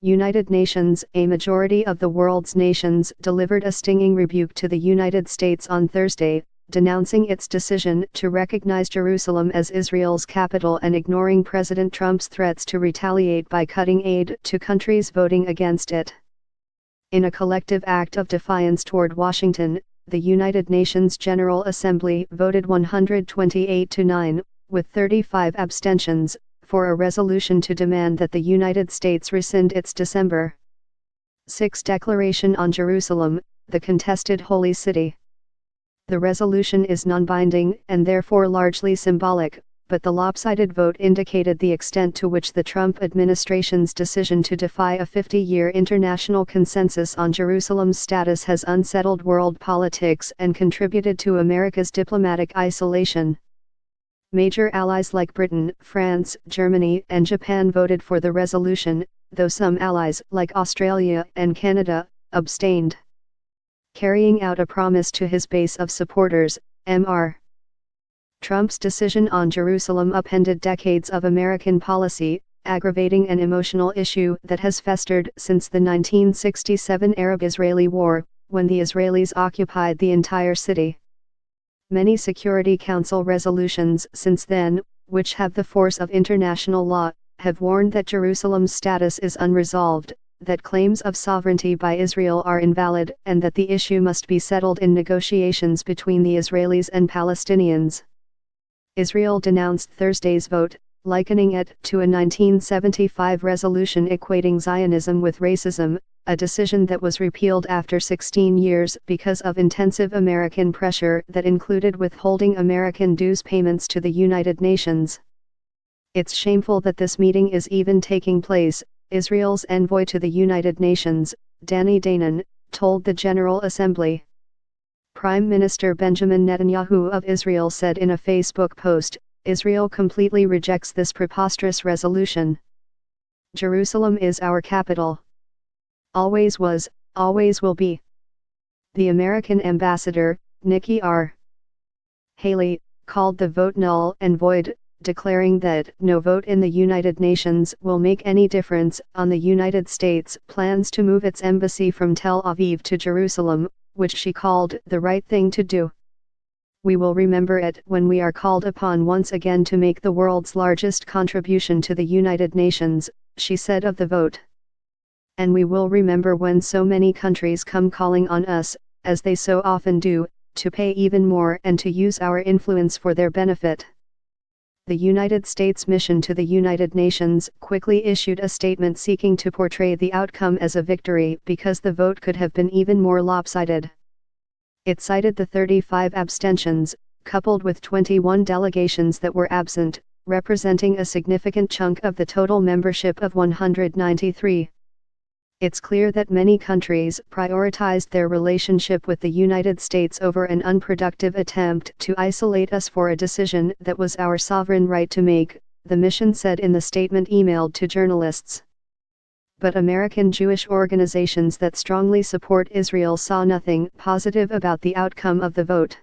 United Nations. A majority of the world's nations delivered a stinging rebuke to the United States on Thursday, denouncing its decision to recognize Jerusalem as Israel's capital and ignoring President Trump's threats to retaliate by cutting aid to countries voting against it. In a collective act of defiance toward Washington, the United Nations General Assembly voted 128-9, with 35 abstentions, for a resolution to demand that the United States rescind its December 6 declaration on Jerusalem, the contested holy city. The resolution is non-binding and therefore largely symbolic, but the lopsided vote indicated the extent to which the Trump administration's decision to defy a 50-year international consensus on Jerusalem's status has unsettled world politics and contributed to America's diplomatic isolation. Major allies like Britain, France, Germany, and Japan voted for the resolution, though some allies, like Australia and Canada, abstained. Carrying out a promise to his base of supporters, Mr. Trump's decision on Jerusalem upended decades of American policy, aggravating an emotional issue that has festered since the 1967 Arab-Israeli War, when the Israelis occupied the entire city. Many Security Council resolutions since then, which have the force of international law, have warned that Jerusalem's status is unresolved, that claims of sovereignty by Israel are invalid, and that the issue must be settled in negotiations between the Israelis and Palestinians. Israel denounced Thursday's vote, likening it to a 1975 resolution equating Zionism with racism, a decision that was repealed after 16 years because of intensive American pressure that included withholding American dues payments to the United Nations. It's shameful that this meeting is even taking place, Israel's envoy to the United Nations, Danny Danon, told the General Assembly. Prime Minister Benjamin Netanyahu of Israel said in a Facebook post, "Israel completely rejects this preposterous resolution. Jerusalem is our capital. Always was, always will be." The American ambassador, Nikki R. Haley, called the vote null and void, declaring that no vote in the United Nations will make any difference on the United States' plans to move its embassy from Tel Aviv to Jerusalem, which she called the right thing to do. "We will remember it when we are called upon once again to make the world's largest contribution to the United Nations," she said of the vote. "And we will remember when so many countries come calling on us, as they so often do, to pay even more and to use our influence for their benefit." The United States mission to the United Nations quickly issued a statement seeking to portray the outcome as a victory because the vote could have been even more lopsided. It cited the 35 abstentions, coupled with 21 delegations that were absent, representing a significant chunk of the total membership of 193. It's clear that many countries prioritized their relationship with the United States over an unproductive attempt to isolate us for a decision that was our sovereign right to make, the mission said in the statement emailed to journalists. But American Jewish organizations that strongly support Israel saw nothing positive about the outcome of the vote.